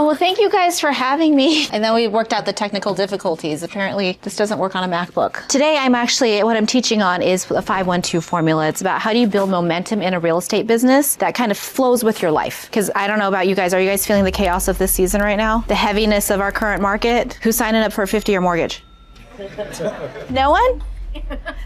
Oh, well, thank you guys for having me. And then we worked out the technical difficulties. Apparently, this doesn't work on a MacBook. Today, what I'm teaching on is a 5-1-2 formula. It's about how do you build momentum in a real estate business that kind of flows with your life. Because I don't know about you guys. Are you guys feeling the chaos of this season right now? The heaviness of our current market? Who's signing up for a 50-year mortgage? No one?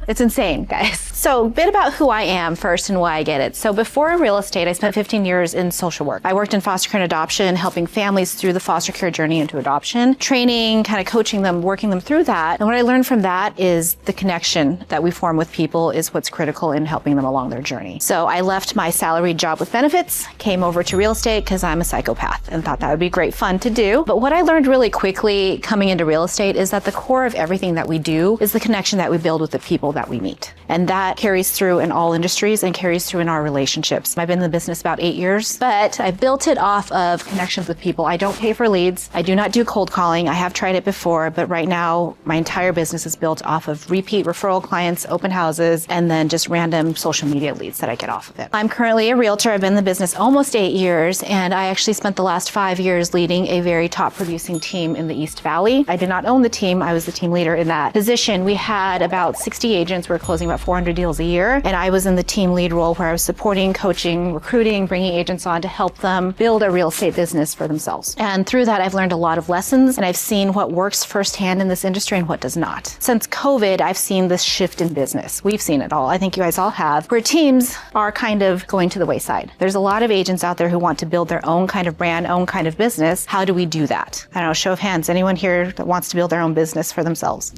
It's insane, guys. So a bit about who I am first and why I get it. So before real estate, I spent 15 years in social work. I worked in foster care and adoption, helping families through the foster care journey into adoption, training, kind of coaching them, working them through that. And what I learned from that is the connection that we form with people is what's critical in helping them along their journey. So I left my salaried job with benefits, came over to real estate because I'm a psychopath and thought that would be great fun to do. But what I learned really quickly coming into real estate is that the core of everything that we do is the connection that we build with the people that we meet. And that carries through in all industries and carries through in our relationships. I've been in the business about 8 years, but I built it off of connections with people. I don't pay for leads. I do not do cold calling. I have tried it before, but right now my entire business is built off of repeat referral clients, open houses, and then just random social media leads that I get off of it. I'm currently a realtor. I've been in the business almost 8 years, and I actually spent the last 5 years leading a very top producing team in the East Valley. I did not own the team. I was the team leader in that position. We had about 60 agents. We were closing about 400 deals a year. And I was in the team lead role where I was supporting, coaching, recruiting, bringing agents on to help them build a real estate business for themselves. And through that, I've learned a lot of lessons, and I've seen what works firsthand in this industry and what does not. Since COVID, I've seen this shift in business. We've seen it all. I think you guys all have, where teams are kind of going to the wayside. There's a lot of agents out there who want to build their own kind of brand, own kind of business. How do we do that? I don't know, show of hands. Anyone here that wants to build their own business for themselves?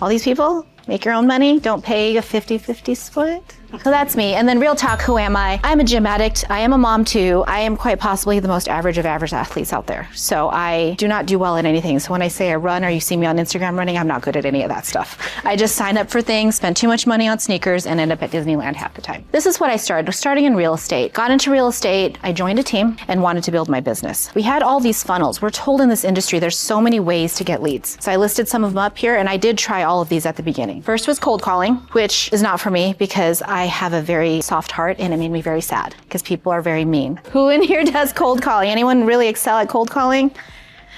All these people? Make your own money, don't pay a 50-50 split. So that's me. And then real talk, who am I? I'm a gym addict. I am a mom too. I am quite possibly the most average of average athletes out there. So I do not do well at anything. So when I say I run or you see me on Instagram running, I'm not good at any of that stuff. I just sign up for things, spend too much money on sneakers, and end up at Disneyland half the time. This is what I started. Starting in real estate. Got into real estate, I joined a team and wanted to build my business. We had all these funnels. We're told in this industry there's so many ways to get leads. So I listed some of them up here, and I did try all of these at the beginning. First was cold calling, which is not for me because I have a very soft heart and it made me very sad because people are very mean. Who in here does cold calling? Anyone really excel at cold calling?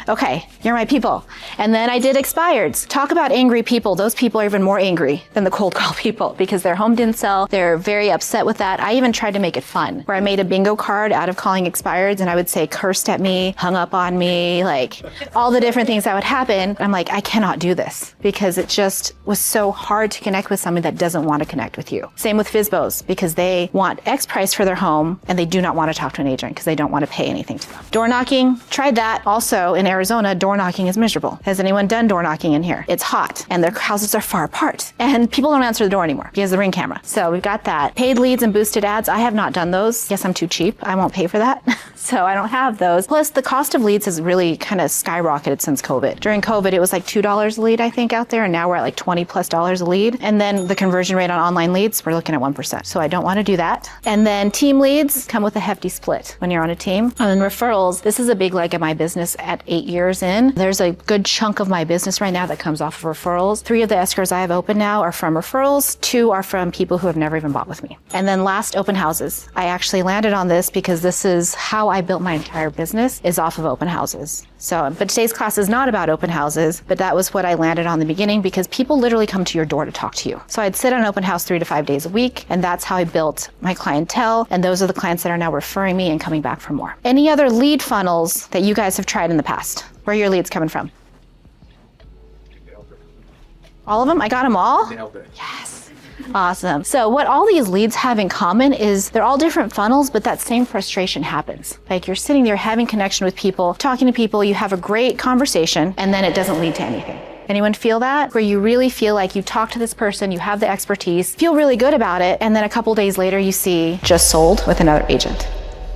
Okay, you're my people. And then I did expireds. Talk about angry people. Those people are even more angry than the cold call people because their home didn't sell. They're very upset with that. I even tried to make it fun, where I made a bingo card out of calling expireds, and I would say cursed at me, hung up on me, like all the different things that would happen. I'm like, I cannot do this because it just was so hard to connect with somebody that doesn't want to connect with you. Same with FSBOs, because they want X price for their home and they do not want to talk to an agent because they don't want to pay anything to them. Door knocking, tried that. Also in Arizona, door knocking is miserable. Has anyone done door knocking in here? It's hot and their houses are far apart and people don't answer the door anymore because of the Ring camera. So we've got that. Paid leads and boosted ads. I have not done those. Guess I'm too cheap. I won't pay for that. So I don't have those. Plus the cost of leads has really kind of skyrocketed since COVID. During COVID, it was like $2 a lead, I think, out there. And now we're at like $20+ a lead. And then the conversion rate on online leads, we're looking at 1%. So I don't want to do that. And then team leads come with a hefty split when you're on a team. And then referrals. This is a big leg of my business at 8 years in. There's a good chunk of my business right now that comes off of referrals. 3 of the escrows I have open now are from referrals. 2 are from people who have never even bought with me. And then last, open houses. I actually landed on this because this is how I built my entire business, is off of open houses. So, but today's class is not about open houses, but that was what I landed on in the beginning because people literally come to your door to talk to you. So I'd sit on open house 3 to 5 days a week, and that's how I built my clientele. And those are the clients that are now referring me and coming back for more. Any other lead funnels that you guys have tried in the past? Where are your leads coming from? All of them? I got them all? Nailed it. Yes. Awesome. So what all these leads have in common is they're all different funnels, but that same frustration happens. Like you're sitting there having connection with people, talking to people, you have a great conversation, and then it doesn't lead to anything. Anyone feel that? Where you really feel like you talk to this person, you have the expertise, feel really good about it, and then a couple days later you see just sold with another agent.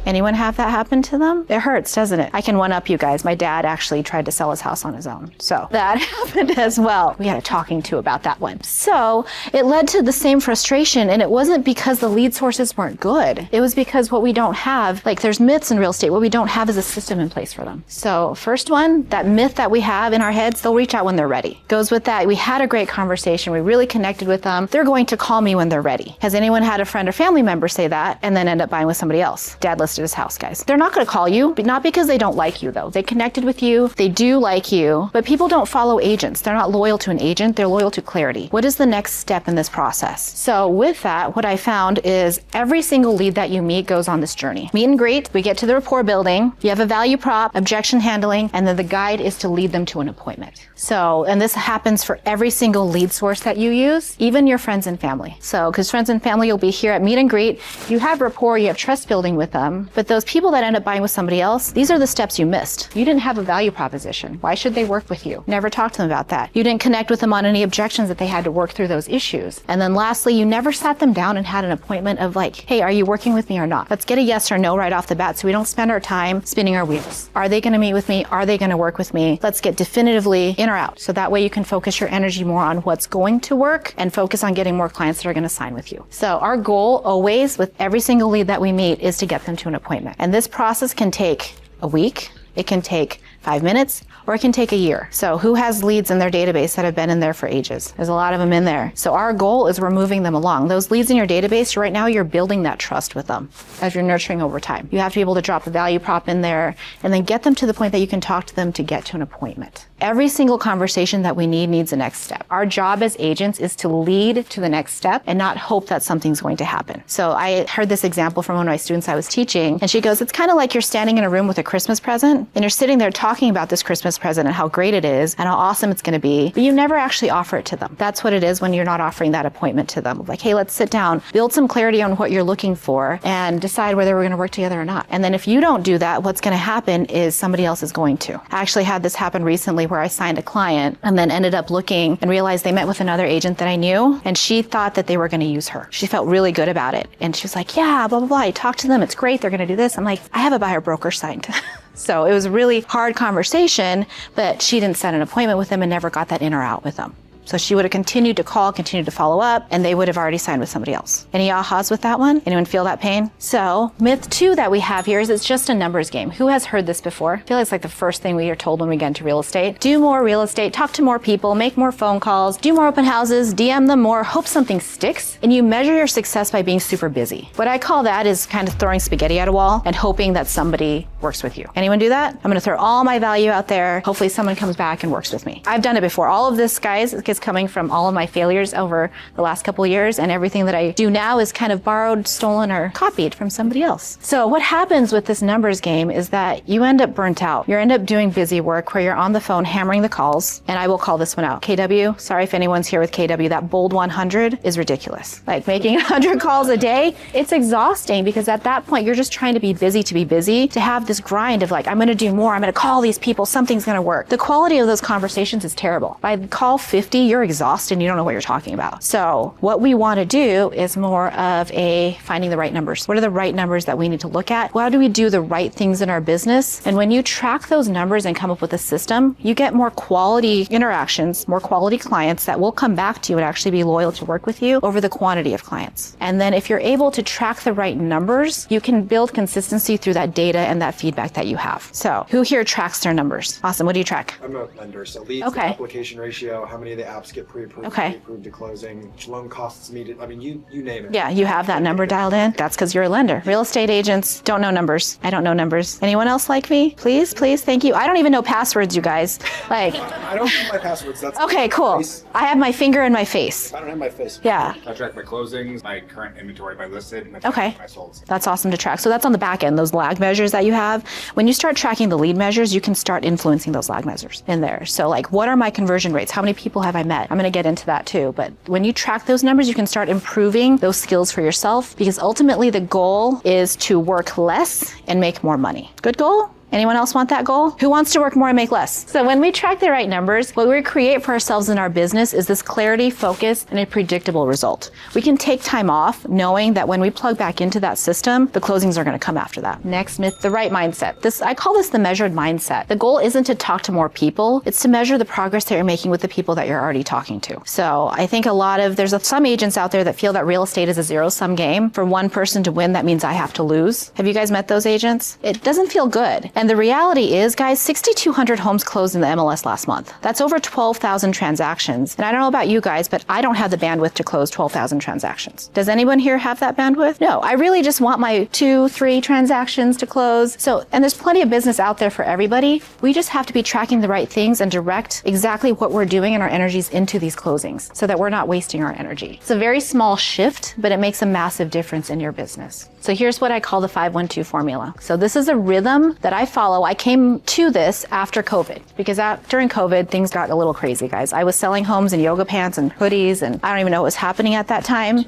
Anyone have that happen to them? It hurts, doesn't it? I can one up you guys. My dad actually tried to sell his house on his own. So that happened as well. We had a talking to about that one. So it led to the same frustration, and it wasn't because the lead sources weren't good. It was because what we don't have, like there's myths in real estate, what we don't have is a system in place for them. So first one, that myth that we have in our heads, they'll reach out when they're ready. Goes with that, we had a great conversation, we really connected with them. They're going to call me when they're ready. Has anyone had a friend or family member say that and then end up buying with somebody else? Dad listed listed his house, guys. They're not going to call you, but not because they don't like you though. They connected with you. They do like you, but people don't follow agents. They're not loyal to an agent. They're loyal to clarity. What is the next step in this process? So with that, what I found is every single lead that you meet goes on this journey. Meet and greet, we get to the rapport building, you have a value prop, objection handling, and then the guide is to lead them to an appointment. So, and this happens for every single lead source that you use, even your friends and family. So, because friends and family will be here at meet and greet, you have rapport, you have trust building with them, but those people that end up buying with somebody else, these are the steps you missed. You didn't have a value proposition. Why should they work with you? Never talk to them about that. You didn't connect with them on any objections that they had to work through those issues. And then lastly, you never sat them down and had an appointment of like, hey, are you working with me or not? Let's get a yes or no right off the bat so we don't spend our time spinning our wheels. Are they going to meet with me? Are they going to work with me? Let's get definitively in or out. So that way you can focus your energy more on what's going to work and focus on getting more clients that are going to sign with you. So our goal always with every single lead that we meet is to get them to an appointment. And this process can take a week. It can take 5 minutes, or it can take a year. So who has leads in their database that have been in there for ages? There's a lot of them in there. So our goal is we're moving them along. Those leads in your database, right now you're building that trust with them as you're nurturing over time. You have to be able to drop the value prop in there and then get them to the point that you can talk to them to get to an appointment. Every single conversation that we need needs a next step. Our job as agents is to lead to the next step and not hope that something's going to happen. So I heard this example from one of my students I was teaching, and she goes, it's kind of like you're standing in a room with a Christmas present and you're sitting there talking about this Christmas present and how great it is and how awesome it's going to be, but you never actually offer it to them. That's what it is when you're not offering that appointment to them. Like, hey, let's sit down, build some clarity on what you're looking for and decide whether we're going to work together or not. And then if you don't do that, what's going to happen is somebody else is going to. I actually had this happen recently where I signed a client and then ended up looking and realized they met with another agent that I knew, and she thought that they were going to use her. She felt really good about it. And she was like, yeah, blah, blah, blah. I talked to them. It's great. They're going to do this. I'm like, I have a buyer broker signed. So it was a really hard conversation, but she didn't set an appointment with them and never got that in or out with them. So she would have continued to call, continued to follow up, and they would have already signed with somebody else. Any ahas with that one? Anyone feel that pain? So myth 2 that we have here is it's just a numbers game. Who has heard this before? I feel like it's like the first thing we are told when we get into real estate. Do more real estate, talk to more people, make more phone calls, do more open houses, DM them more, hope something sticks, and you measure your success by being super busy. What I call that is kind of throwing spaghetti at a wall and hoping that somebody works with you. Anyone do that? I'm going to throw all my value out there. Hopefully someone comes back and works with me. I've done it before. All of this, guys, is coming from all of my failures over the last couple of years, and everything that I do now is kind of borrowed, stolen, or copied from somebody else. So what happens with this numbers game is that you end up burnt out. You end up doing busy work where you're on the phone hammering the calls, and I will call this one out. KW, sorry if anyone's here with KW, that bold 100 is ridiculous. Like making 100 calls a day, it's exhausting because at that point you're just trying to be busy, to have this grind of like, I'm going to do more, I'm going to call these people, something's going to work. The quality of those conversations is terrible. By call 50, you're exhausted and you don't know what you're talking about. So what we want to do is more of a finding the right numbers. What are the right numbers that we need to look at? How do we do the right things in our business? And when you track those numbers and come up with a system, you get more quality interactions, more quality clients that will come back to you and actually be loyal to work with you over the quantity of clients. And then if you're able to track the right numbers, you can build consistency through that data and that feedback that you have. So who here tracks their numbers? Awesome. What do you track? I'm a lender, so leads to application ratio, how many of the apps get pre-approved, pre-approved to closing, loan costs needed. I mean, you name it. Yeah, you have that number dialed in. That's because you're a lender. Real estate agents don't know numbers. I don't know numbers. Anyone else like me? Please, please, thank you. I don't even know passwords, you guys. Like, I don't know my passwords. That's okay, cool. I have my finger in my face. I don't have my face. Yeah. I track my closings, my current inventory, my listed, my solds. That's awesome to track. So that's on the back end, those lag measures that you have. When you start tracking the lead measures, you can start influencing those lag measures in there. So like, what are my conversion rates? How many people have I met? I'm going to get into that too. But when you track those numbers, you can start improving those skills for yourself, because ultimately the goal is to work less and make more money. Good goal? Anyone else want that goal? Who wants to work more and make less? So when we track the right numbers, what we create for ourselves in our business is this clarity, focus, and a predictable result. We can take time off knowing that when we plug back into that system, the closings are going to come after that. Next myth, the right mindset. I call this the measured mindset. The goal isn't to talk to more people. It's to measure the progress that you're making with the people that you're already talking to. So I think there's some agents out there that feel that real estate is a zero-sum game. For one person to win, that means I have to lose. Have you guys met those agents? It doesn't feel good. And And the reality is, guys, 6,200 homes closed in the MLS last month. That's over 12,000 transactions. And I don't know about you guys, but I don't have the bandwidth to close 12,000 transactions. Does anyone here have that bandwidth? No, I really just want my 2-3 transactions to close. So, and there's plenty of business out there for everybody. We just have to be tracking the right things and direct exactly what we're doing and our energies into these closings so that we're not wasting our energy. It's a very small shift, but it makes a massive difference in your business. So here's what I call the 5-1-2 formula. So this is a rhythm that I follow. I came to this after COVID because during COVID, things got a little crazy, guys. I was selling homes in yoga pants and hoodies, and I don't even know what was happening at that time.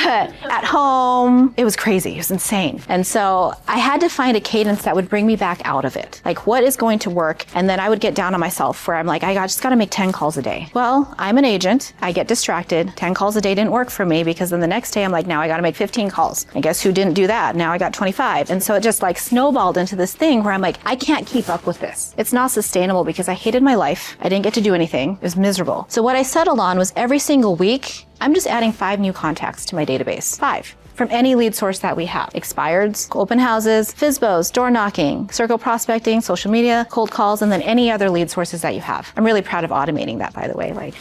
At home, it was crazy. It was insane. And so I had to find a cadence that would bring me back out of it. Like, what is going to work? And then I would get down on myself where I'm like, I just got to make 10 calls a day. Well, I'm an agent. I get distracted. 10 calls a day didn't work for me because then the next day I'm like, now I got to make 15 calls. I guess who didn't do that? Now I got 25. And so it just like snowballed into this thing where I'm like, I can't keep up with this. It's not sustainable because I hated my life. I didn't get to do anything. It was miserable. So what I settled on was every single week, I'm just adding 5 new contacts to my database. 5. From any lead source that we have. Expireds, open houses, FSBOs, door knocking, circle prospecting, social media, cold calls, and then any other lead sources that you have. I'm really proud of automating that, by the way, like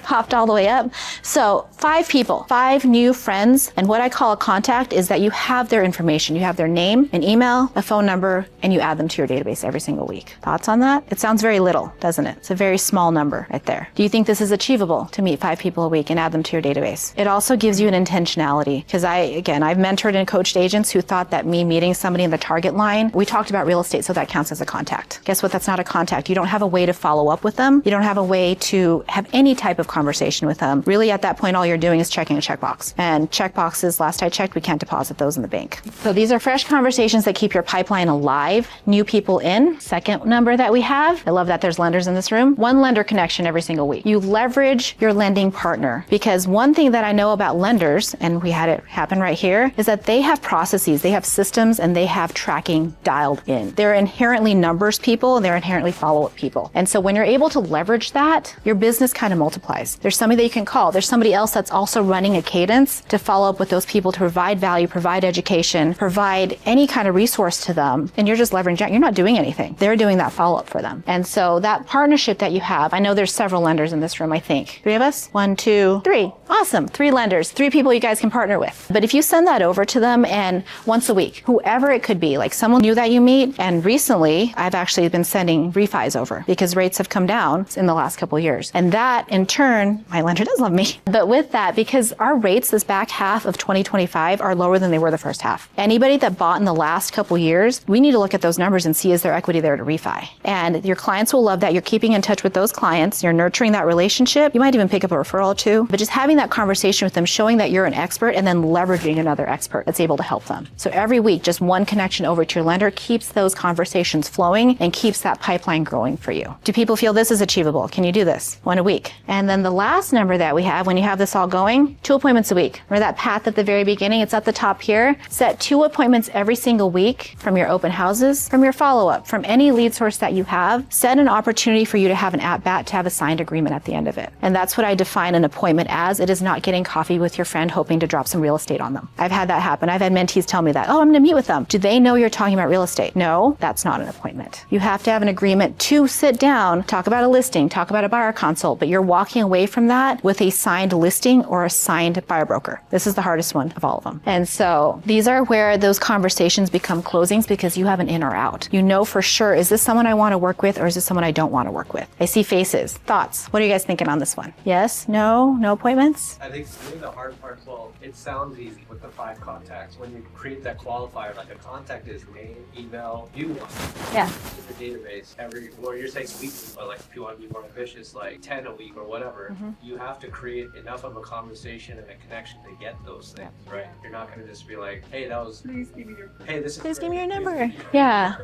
popped all the way up. So 5 people, 5 new friends. And what I call a contact is that you have their information. You have their name, an email, a phone number, and you add them to your database every single week. Thoughts on that? It sounds very little, doesn't it? It's a very small number right there. Do you think this is achievable to meet 5 people a week and add them to your database? It also gives you an intentionality because I've mentored and coached agents who thought that me meeting somebody in the target line, we talked about real estate, so that counts as a contact. Guess what? That's not a contact. You don't have a way to follow up with them. You don't have a way to have any type of conversation with them. Really, at that point, all you're doing is checking a checkbox. And checkboxes, last I checked, we can't deposit those in the bank. So these are fresh conversations that keep your pipeline alive, new people in. Second number that we have, I love that there's lenders in this room, 1 lender connection every single week. You leverage your lending partner because one thing that I know about lenders, and we had it happen right here, is that they have processes, they have systems, and they have tracking dialed in. They're inherently numbers people and they're inherently follow-up people. And so when you're able to leverage that, your business kind of multiplies. There's somebody that you can call. There's somebody else that's also running a cadence to follow up with those people to provide value, provide education, provide any kind of resource to them. And you're just leveraging that. You're not doing anything. They're doing that follow-up for them. And so that partnership that you have, I know there's several lenders in this room, I think. 3 of us? 1, 2, 3. Awesome. 3 lenders, 3 people you guys can partner with. But if you send that over to them and once a week, whoever it could be, like someone new that you meet. And recently I've actually been sending refis over because rates have come down in the last couple of years. And that in turn, my lender does love me. But with that, because our rates this back half of 2025 are lower than they were the first half. Anybody that bought in the last couple years, we need to look at those numbers and see is there equity there to refi. And your clients will love that. You're keeping in touch with those clients. You're nurturing that relationship. You might even pick up a referral or 2, but just having that conversation with them, showing that you're an expert and then leveraging another expert that's able to help them. So every week, just 1 connection over to your lender keeps those conversations flowing and keeps that pipeline growing for you. Do people feel this is achievable? Can you do this 1 a week? And then the last number that we have, when you have this all going, 2 appointments a week. Remember that path at the very beginning? It's at the top here. Set 2 appointments every single week from your open houses, from your follow-up, from any lead source that you have. Set an opportunity for you to have an at-bat, to have a signed agreement at the end of it. And that's what I define an appointment as. It is not getting coffee with your friend hoping to drop some real estate on them. I've had that happen. I've had mentees tell me that, oh, I'm going to meet with them. Do they know you're talking about real estate? No, that's not an appointment. You have to have an agreement to sit down, talk about a listing, talk about a buyer consult, but you're walking away from that with a signed listing or a signed buyer broker. This is the hardest one of all of them. And so these are where those conversations become closings because you have an in or out. You know for sure, is this someone I want to work with or is this someone I don't want to work with? I see faces. Thoughts? What are you guys thinking on this one? Yes? No? No appointments? I think really the hard part, well, it sounds easy with the 5 contacts. When you create that qualifier, like a contact is name, email, you want Yeah. in the database every, or you're saying weekly, but like if you want to be more ambitious, like 10 a week or whatever, you have to create enough of a conversation and a connection to get those things, right? You're not going to just be like, hey, that was, please give me your, hey, this is, Please give me your number. Yeah.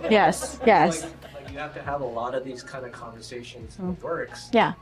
Yes. Yes. Like you have to have a lot of these kind of conversations in the works Yeah.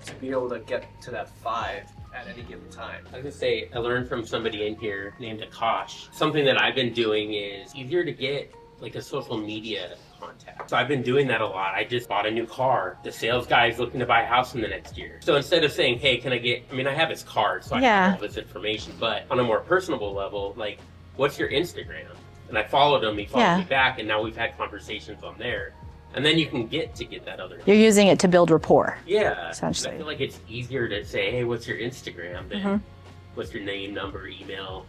to be able to get to that 5 at any given time. I was gonna say, I learned from somebody in here named Akash. Something that I've been doing is easier to get like a social media contact. So I've been doing that a lot. I just bought a new car. The sales guy is looking to buy a house in the next year. So instead of saying, hey, can I get, I mean, I have his card, so I have all this information, but on a more personable level, like, what's your Instagram? And I followed him, he followed me back, and now we've had conversations on there. And then you can get that other. You're using it to build rapport. Yeah. Essentially. I feel like it's easier to say, hey, what's your Instagram than what's your name, number, email.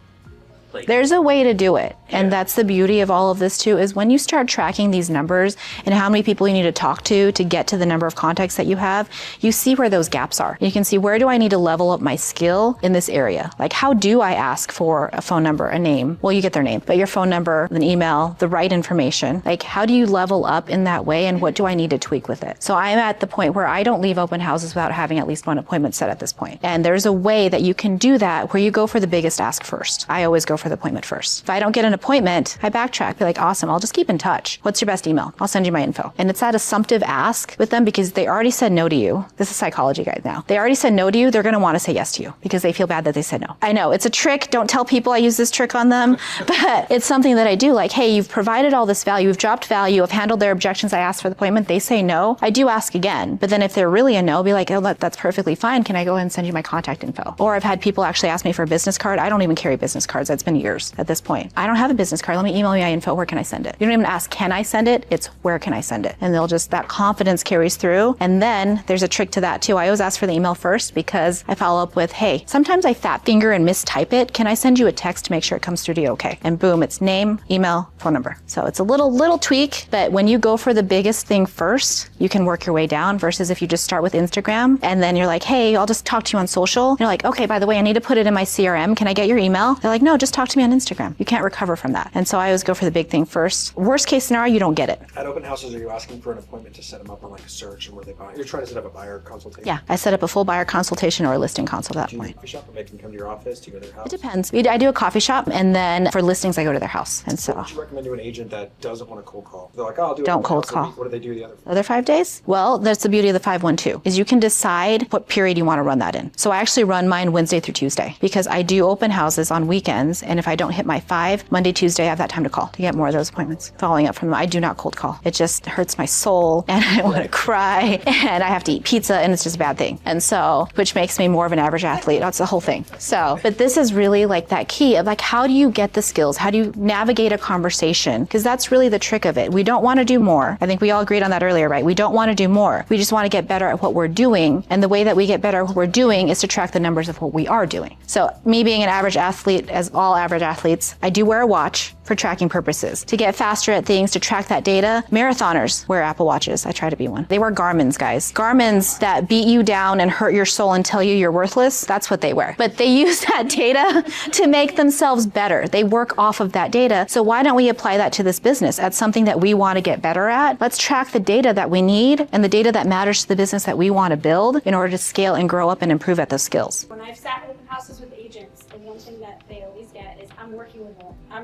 Like, there's a way to do it. And that's the beauty of all of this too, is when you start tracking these numbers and how many people you need to talk to get to the number of contacts that you have, you see where those gaps are. You can see, where do I need to level up my skill in this area? Like, how do I ask for a phone number, a name? Well, you get their name, but your phone number, an email, the right information. Like, how do you level up in that way, and what do I need to tweak with it? So I'm at the point where I don't leave open houses without having at least one appointment set at this point. And there's a way that you can do that where you go for the biggest ask first. I always go for the appointment first. If I don't get an appointment, I backtrack, be like, awesome, I'll just keep in touch. What's your best email? I'll send you my info. And it's that assumptive ask with them, because they already said no to you. This is psychology, guys, now. They already said no to you. They're going to want to say yes to you because they feel bad that they said no. I know it's a trick. Don't tell people I use this trick on them, but it's something that I do. Like, hey, you've provided all this value. You've dropped value. I've handled their objections. I asked for the appointment. They say no. I do ask again. But then if they're really a no, be like, oh, that's perfectly fine. Can I go ahead and send you my contact info? Or I've had people actually ask me for a business card. I don't even carry business cards. That's been years at this point. I don't have a business card. Let me email me my info. Where can I send it? You don't even ask, can I send it? It's, where can I send it? And they'll just, that confidence carries through. And then there's a trick to that too. I always ask for the email first, because I follow up with, hey, sometimes I fat finger and mistype it. Can I send you a text to make sure it comes through to you okay? And boom, it's name, email, phone number. So it's a little tweak, but when you go for the biggest thing first, you can work your way down, versus if you just start with Instagram and then you're like, hey, I'll just talk to you on social. You're like, okay, by the way, I need to put it in my CRM. Can I get your email? They're like, no, just talk to me on Instagram. You can't recover from that. And so I always go for the big thing first. Worst case scenario, you don't get it. At open houses, are you asking for an appointment to set them up on like a search and where they buy? You're trying to set up a buyer consultation? Yeah, I set up a full buyer consultation or a listing consult at that point. Do you coffee shop, or make them come to your office? Do you go to their house? It depends. I do a coffee shop, and then for listings, I go to their house. And so. What would you recommend to an agent that doesn't want to cold call? They're like, oh, I'll do it. Don't cold once a call. week. What do they do the Other 5 days? Well, that's the beauty of the 512, is you can decide what period you want to run that in. So I actually run mine Wednesday through Tuesday, because I do open houses on weekends, and if I don't hit my 5, Monday, Tuesday, I have that time to call to get more of those appointments. Following up from them, I do not cold call. It just hurts my soul, and I want to cry, and I have to eat pizza, and it's just a bad thing. And so, which makes me more of an average athlete. That's the whole thing. So, but this is really like that key of like, how do you get the skills? How do you navigate a conversation? Because that's really the trick of it. We don't want to do more. I think we all agreed on that earlier, right? We don't want to do more. We just want to get better at what we're doing. And the way that we get better at what we're doing is to track the numbers of what we are doing. So me being an average athlete, as all average athletes, I do wear a watch for tracking purposes. To get faster at things, to track that data, marathoners wear Apple Watches. I try to be one. They wear Garmin's, guys. Garmin's that beat you down and hurt your soul and tell you you're worthless, that's what they wear. But they use that data to make themselves better. They work off of that data. So why don't we apply that to this business? That's something that we want to get better at. Let's track the data that we need and the data that matters to the business that we want to build in order to scale and grow up and improve at those skills. When I've sat in open houses with agents, the one thing that they always get is, I'm working with a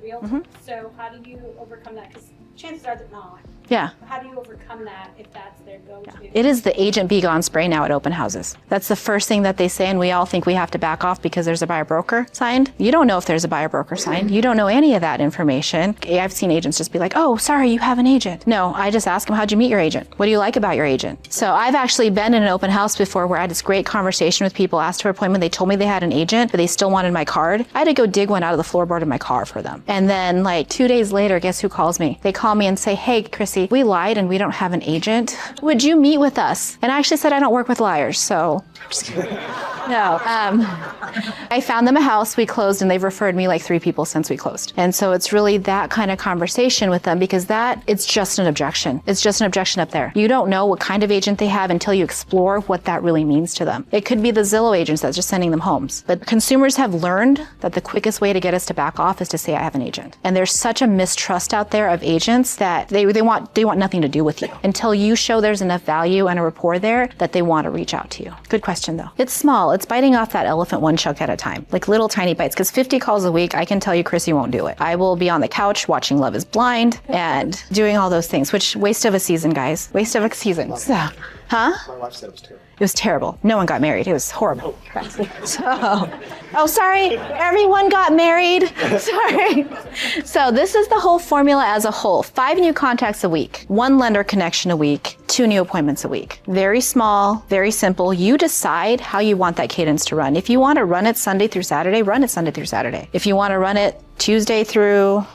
realtor. Mm-hmm. So how do you overcome that? Because chances are they're not. Yeah. How do you overcome that if that's their go-to? It is the agent be gone spray now at open houses. That's the first thing that they say, and we all think we have to back off because there's a buyer broker signed. You don't know if there's a buyer broker signed. You don't know any of that information. I've seen agents just be like, oh, sorry, you have an agent. No, I just ask them, how'd you meet your agent? What do you like about your agent? So I've actually been in an open house before where I had this great conversation with people, asked for an appointment. They told me they had an agent, but they still wanted my card. I had to go dig one out of the floorboard of my car for them. And then like 2 days later, guess who calls me? They call me and say, hey, Chrissy, we lied and we don't have an agent. Would you meet with us? And I actually said, I don't work with liars, so just kidding. No. I found them a house, we closed, and they've referred me like 3 people since we closed. And so it's really that kind of conversation with them, because it's just an objection. It's just an objection up there. You don't know what kind of agent they have until you explore what that really means to them. It could be the Zillow agents that's just sending them homes. But consumers have learned that the quickest way to get us to back off is to say, I have an agent. And there's such a mistrust out there of agents that they want nothing to do with you until you show there's enough value and a rapport there that they want to reach out to you. Good question though. It's small. It's biting off that elephant one chunk at a time, like little tiny bites, because 50 calls a week, I can tell you Chrissy won't do it. I will be on the couch watching Love is Blind and doing all those things, which waste of a season, guys. Waste of a season. So, huh? My wife said it was terrible. It was terrible. No one got married. It was horrible. Sorry. Everyone got married. Sorry. So this is the whole formula as a whole. 5 new contacts a week, 1 lender connection a week, 2 new appointments a week. Very small, very simple. You decide how you want that cadence to run. If you want to run it Sunday through Saturday, run it Sunday through Saturday. If you want to run it Tuesday through,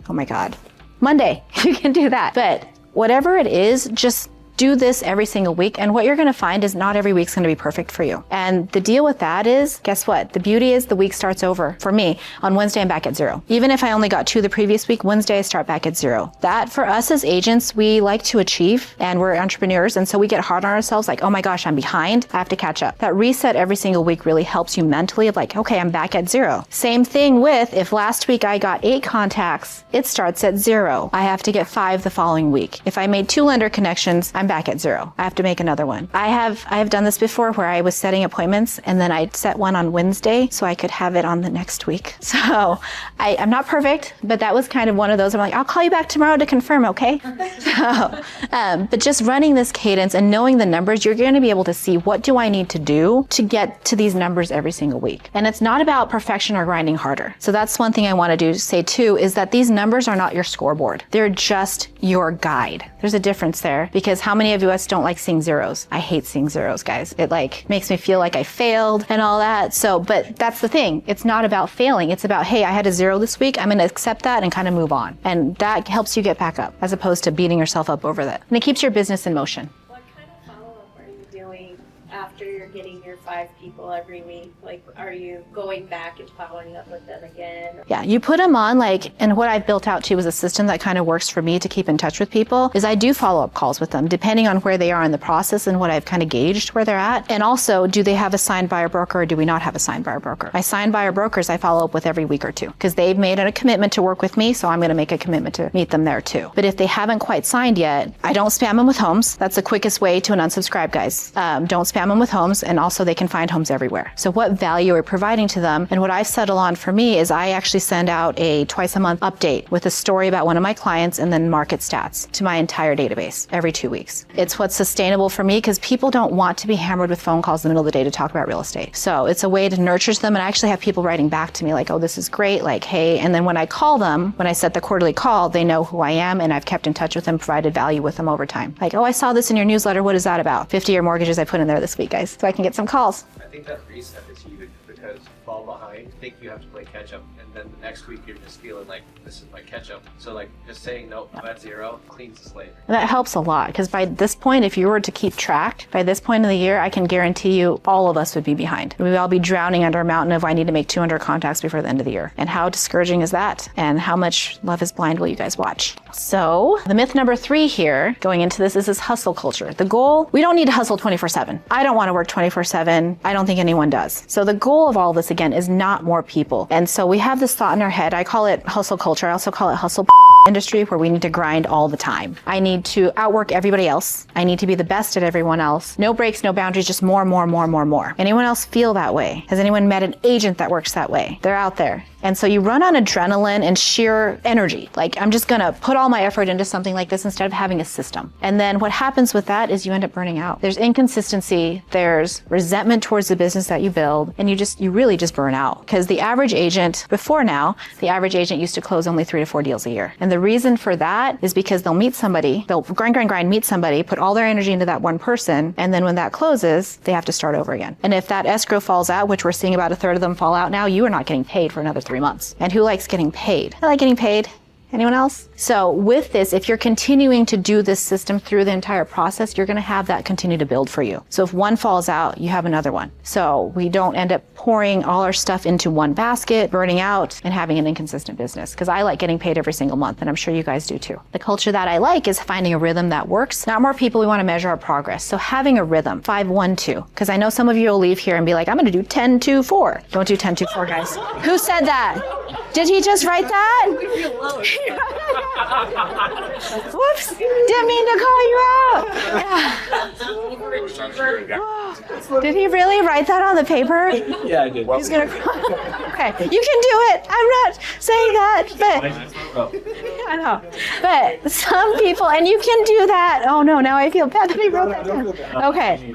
Monday, you can do that. But whatever it is, just do this every single week. And what you're going to find is not every week's going to be perfect for you. And the deal with that is, guess what? The beauty is the week starts over. For me, on Wednesday, I'm back at 0. Even if I only got 2 the previous week, Wednesday, I start back at 0. That for us as agents, we like to achieve, and we're entrepreneurs. And so we get hard on ourselves like, oh my gosh, I'm behind. I have to catch up. That reset every single week really helps you mentally of like, okay, I'm back at 0. Same thing with if last week I got 8 contacts, it starts at 0. I have to get 5 the following week. If I made 2 lender connections, I'm back at 0. I have to make another one. I have done this before where I was setting appointments and then I'd set one on Wednesday so I could have it on the next week. So I'm not perfect, but that was kind of one of those. I'm like, I'll call you back tomorrow to confirm, okay? So, but just running this cadence and knowing the numbers, you're going to be able to see what do I need to do to get to these numbers every single week. And it's not about perfection or grinding harder. So that's one thing I want to say too, is that these numbers are not your scoreboard. They're just your guide. There's a difference there because how many of us don't like seeing zeros? I hate seeing zeros, guys. It like makes me feel like I failed and all that. So, but that's the thing. It's not about failing. It's about, hey, I had a 0 this week. I'm going to accept that and kind of move on. And that helps you get back up as opposed to beating yourself up over that. And it keeps your business in motion. What kind of follow-up are you doing after you're getting your 5 people every week? Like, are you going back and following up with them again? Yeah, you put them on and what I've built out too is a system that kind of works for me to keep in touch with people is I do follow-up calls with them depending on where they are in the process and what I've kind of gauged where they're at. And also, do they have a signed buyer broker or do we not have a signed buyer broker? My signed buyer brokers I follow up with every week or 2 because they've made a commitment to work with me, so I'm going to make a commitment to meet them there too. But if they haven't quite signed yet, I don't spam them with homes. That's the quickest way to unsubscribe, guys. Don't spam them with homes, and also they can find homes everywhere. So what value are we providing to them? And what I settle on for me is I actually send out a twice a month update with a story about one of my clients and then market stats to my entire database every 2 weeks. It's what's sustainable for me because people don't want to be hammered with phone calls in the middle of the day to talk about real estate. So it's a way to nurture them. And I actually have people writing back to me like, oh, this is great. Like, hey, and then when I call them, when I set the quarterly call, they know who I am and I've kept in touch with them, provided value with them over time. Like, oh, I saw this in your newsletter. What is that about? 50-year mortgages I put in there this week, guys, so I can get some calls. I think that reset is huge because fall behind, think you have to play catch up, and then the next week you're just feeling like this is my catch up. So like just saying nope, I'm at 0 cleans the slate. And that helps a lot because by this point, if you were to keep track, by this point in the year, I can guarantee you all of us would be behind. We'd all be drowning under a mountain of I need to make 200 contacts before the end of the year. And how discouraging is that? And how much Love is Blind will you guys watch? So the myth number 3 here going into this is this hustle culture. The goal, we don't need to hustle 24/7. I don't want to work 24/7. I don't think anyone does. So the goal of all this again is not more people. And so we have this thought in our head. I call it hustle culture. I also call it hustle industry where we need to grind all the time. I need to outwork everybody else. I need to be the best at everyone else. No breaks, no boundaries, just more. Anyone else feel that way? Has anyone met an agent that works that way? They're out there. And so you run on adrenaline and sheer energy. Like, I'm just gonna put all my effort into something like this instead of having a system. And then what happens with that is you end up burning out. There's inconsistency, there's resentment towards the business that you build, and you really just burn out. Because the average agent, before now, the average agent used to close only 3 to 4 deals a year. And the reason for that is because they'll meet somebody, they'll grind, meet somebody, put all their energy into that one person, and then when that closes, they have to start over again. And if that escrow falls out, which we're seeing about 1/3 of them fall out now, you are not getting paid for another 3 months. And who likes getting paid? I like getting paid. Anyone else? So with this, if you're continuing to do this system through the entire process, you're going to have that continue to build for you. So if one falls out, you have another one. So we don't end up pouring all our stuff into one basket, burning out, and having an inconsistent business. Because I like getting paid every single month, and I'm sure you guys do too. The culture that I like is finding a rhythm that works. Not more people, we want to measure our progress. So having a rhythm, 5-1-2. Because I know some of you will leave here and be like, I'm going to do 10-2-4. Don't do 10-2-4, guys. Who said that? Did he just write that? Whoops, didn't mean to call you out. Yeah. Did he really write that on the paper? Yeah, I did. He's gonna cry. Okay, you can do it. I'm not saying that, but I know. But some people, and you can do that. Oh no, now I feel bad that he wrote that down. Okay.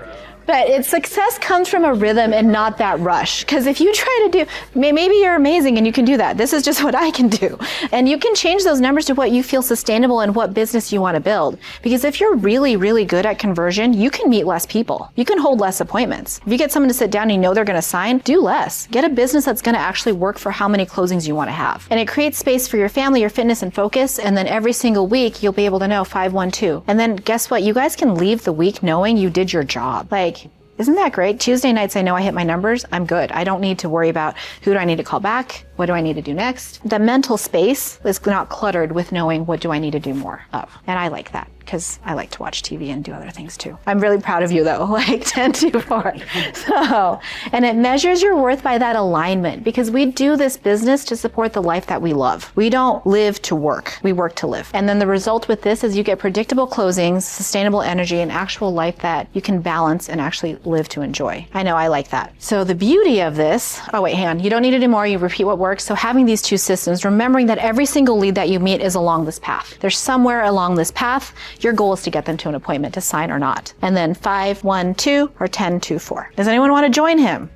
But success comes from a rhythm and not that rush. Because if you try to do, maybe you're amazing and you can do that. This is just what I can do. And you can change those numbers to what you feel sustainable and what business you want to build. Because if you're really, really good at conversion, you can meet less people. You can hold less appointments. If you get someone to sit down and you know they're going to sign, do less. Get a business that's going to actually work for how many closings you want to have. And it creates space for your family, your fitness and focus. And then every single week, you'll be able to know 512. And then guess what? You guys can leave the week knowing you did your job. Like, isn't that great? Tuesday nights, I know I hit my numbers. I'm good. I don't need to worry about who do I need to call back? What do I need to do next? The mental space is not cluttered with knowing what do I need to do more of. And I like that because I like to watch TV and do other things too. I'm really proud of you though, like 10 to 4. So, and it measures your worth by that alignment because we do this business to support the life that we love. We don't live to work. We work to live. And then the result with this is you get predictable closings, sustainable energy, and actual life that you can balance and actually live to enjoy. I know I like that. So the beauty of this, oh wait, hang on. You don't need to do more. You repeat what works. So having these two systems, remembering that every single lead that you meet is along this path. There's somewhere along this path. Your goal is to get them to an appointment to sign or not. And then 5, 1, 2 or 10, 2, 4. Does anyone want to join him?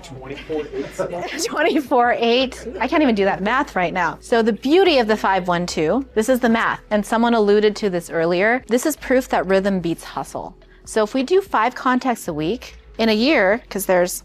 24/8. I can't even do that math right now. So the beauty of the 512, this is the math. And someone alluded to this earlier. This is proof that rhythm beats hustle. So if we do 5 contacts a week in a year, because there's,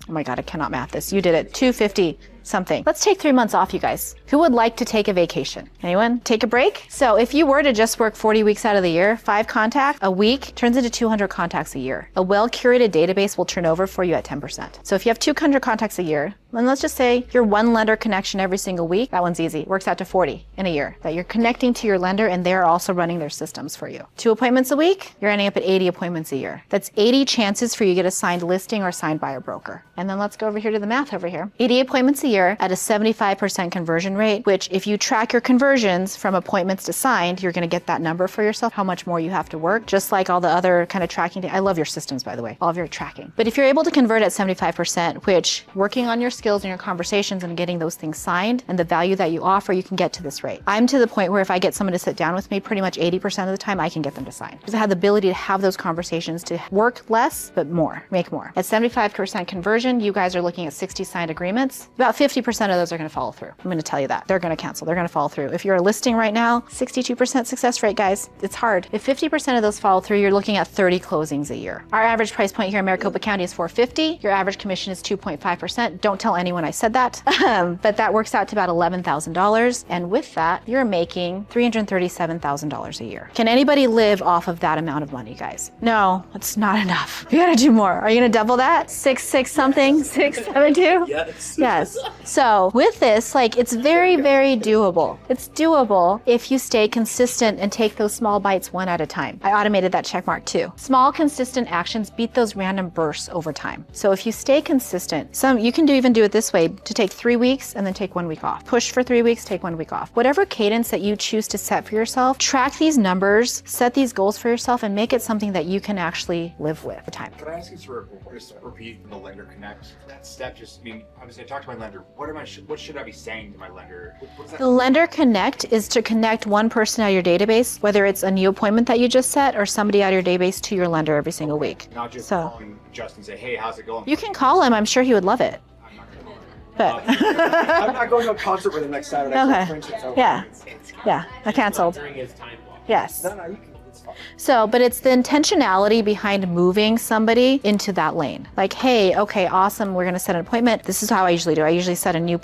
oh my God, I cannot math this. You did it. 250 something. Let's take 3 months off, you guys. Who would like to take a vacation? Anyone? Take a break? So if you were to just work 40 weeks out of the year, 5 contacts a week turns into 200 contacts a year. A well-curated database will turn over for you at 10%. So if you have 200 contacts a year, and let's just say your one lender connection every single week, that one's easy. Works out to 40 in a year that you're connecting to your lender and they're also running their systems for you. 2 appointments a week, you're ending up at 80 appointments a year. That's 80 chances for you to get a signed listing or signed by a broker. And then let's go over here to the math over here. 80 appointments a year at a 75% conversion rate, which if you track your conversions from appointments to signed, you're going to get that number for yourself, how much more you have to work, just like all the other kind of tracking. I love your systems, by the way, all of your tracking. But if you're able to convert at 75%, which working on your skills and your conversations and getting those things signed and the value that you offer, you can get to this rate. I'm to the point where if I get someone to sit down with me, pretty much 80% of the time I can get them to sign. Because I have the ability to have those conversations to work less, but more, make more. At 75% conversion, you guys are looking at 60 signed agreements. About 50% of those are going to follow through. I'm going to tell you that. They're going to cancel. They're going to follow through. If you're a listing right now, 62% success rate, guys. It's hard. If 50% of those follow through, you're looking at 30 closings a year. Our average price point here in Maricopa County is $450. Your average commission is 2.5%. Don't tell anyone I said that. But that works out to about $11,000. And with that, you're making $337,000 a year. Can anybody live off of that amount of money, guys? No, it's not enough. You got to do more. Are you going to double that? 6 something? 672? Yes. Yes. So with this, like, it's very, very doable. It's doable if you stay consistent and take those small bites one at a time. I automated that check mark too. Small, consistent actions beat those random bursts over time. So if you stay consistent, you can even do it this way, to take 3 weeks and then take 1 week off. Push for 3 weeks, take 1 week off. Whatever cadence that you choose to set for yourself, track these numbers, set these goals for yourself, and make it something that you can actually live with over time. Can I ask you to just repeat the lender connect? That step just, I mean, obviously I talked to my lender. What should I be saying to my lender? What does that The lender connect is to connect one person out of your database, whether it's a new appointment that you just set or somebody out of your database to your lender every single week. Not just calling Justin and say, hey, how's it going? You can call him. I'm sure he would love it. I'm not gonna But I'm not going to a concert with him next Saturday. Okay. So friendship's over. yeah, I canceled. During his time block. Yes. No, you can. It's fine. So, but it's the intentionality behind moving somebody into that lane. Like, hey, okay, awesome. We're going to set an appointment. This is how I usually do. I usually set a new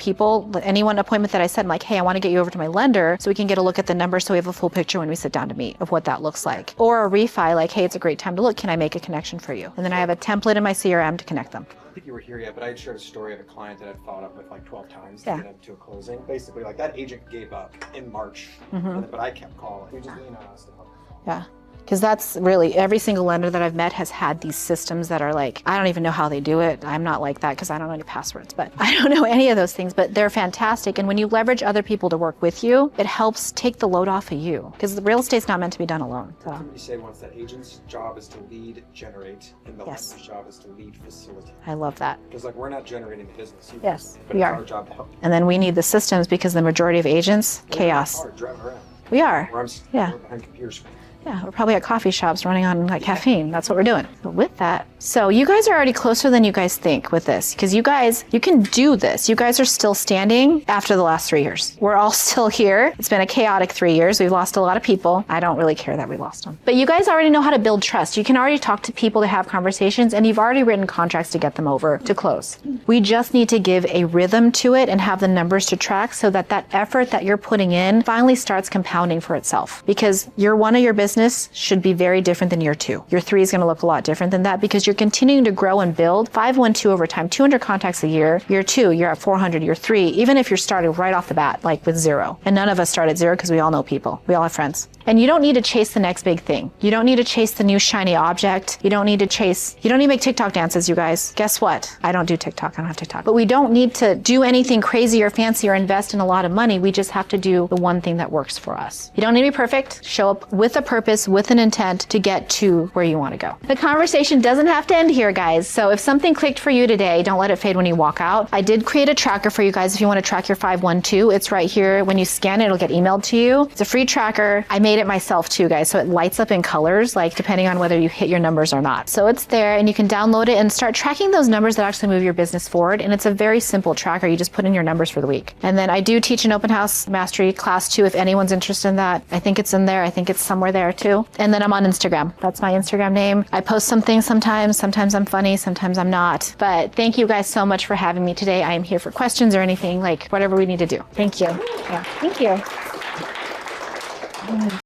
anyone appointment that I set. I'm like, hey, I want to get you over to my lender so we can get a look at the numbers so we have a full picture when we sit down to meet of what that looks like. Or a refi, like, hey, it's a great time to look. Can I make a connection for you? And then I have a template in my CRM to connect them. I don't think you were here yet, but I had shared a story of a client that I'd followed up with like 12 times Yeah. to get up to a closing. Basically, like that agent gave up in March, but I kept calling. We just lean on us to help. Yeah. Because that's really, every single lender that I've met has had these systems that are like, I don't even know how they do it. I'm not like that because I don't know any passwords, but I don't know any of those things, but they're fantastic. And when you leverage other people to work with you, it helps take the load off of you because the real estate's not meant to be done alone. So. Somebody said once that agent's job is to lead, generate, and the Yes. lender's job is to lead, facilitate. I love that. Because like we're not generating the business. Yes, but we it's are. our job to help. And then we need the systems because the majority of agents, chaos. We're driving around. We are. Where I'm Yeah. behind computers. Yeah, we're probably at coffee shops running on like caffeine. That's what we're doing. But with that, so you guys are already closer than you guys think with this, because you can do this. You guys are still standing after the last 3 years. We're all still here. It's been a chaotic 3 years. We've lost a lot of people. I don't really care that we lost them. But you guys already know how to build trust. You can already talk to people to have conversations, and you've already written contracts to get them over to close. We just need to give a rhythm to it and have the numbers to track so that that effort that you're putting in finally starts compounding for itself. Because year 1 of your business should be very different than year 2. Year 3 is going to look a lot different than that because you're continuing to grow and build 512 over time, 200 contacts a year. Year 2, you're at 400. Year 3, even if you're starting right off the bat, like with 0. And none of us start at 0 because we all know people. We all have friends. And you don't need to chase the next big thing. You don't need to chase the new shiny object. You don't need to make TikTok dances, you guys. Guess what? I don't do TikTok. I don't have TikTok. But we don't need to do anything crazy or fancy or invest in a lot of money. We just have to do the one thing that works for us. You don't need to be perfect. Show up with a purpose, with an intent to get to where you want to go. The conversation doesn't have to end here, guys. So if something clicked for you today, don't let it fade when you walk out. I did create a tracker for you guys if you want to track your 512. It's right here. When you scan it, it'll get emailed to you. It's a free tracker. I made it myself too, guys. So it lights up in colors, like depending on whether you hit your numbers or not. So it's there and you can download it and start tracking those numbers that actually move your business forward. And it's a very simple tracker. You just put in your numbers for the week. And then I do teach an open house mastery class too, if anyone's interested in that. I think it's in there. I think it's somewhere there too. And then I'm on Instagram. That's my Instagram name. I post some things sometimes. Sometimes I'm funny. Sometimes I'm not. But thank you guys so much for having me today. I am here for questions or anything, like whatever we need to do. Thank you. Yeah, thank you.